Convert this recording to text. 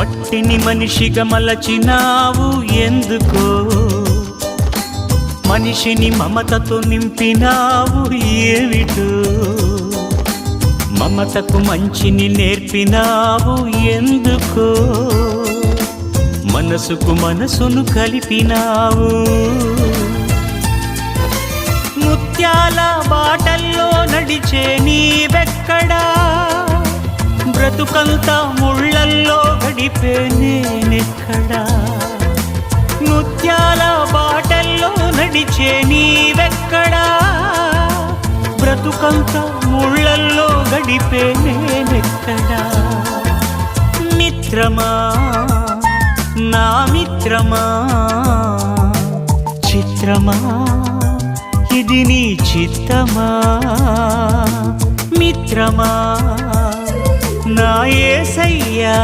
మట్టిని మనిషిగా మలచినావు ఎందుకో, మనిషిని మమతతో నింపినావు ఏమిటో, మమతకు మంచిని నేర్పినావు ఎందుకో, మనసుకు మనసును కలిపినావు. ముత్యాల బాటల్లో నడిచే నీవెక్కడా, బ్రతుకంతా ముళ్ళల్లో గడిపే నేనెక్కడా. ముత్యాల బాటల్లో నడిచే నీవెక్కడా, బ్రతుకంతా ముళ్ళల్లో గడిపే నేనెక్కడా. మిత్రమా నా మిత్రమా, చిత్రమా ఇది నీ చిత్తమా. మిత్రమా నా యేసయ్యా.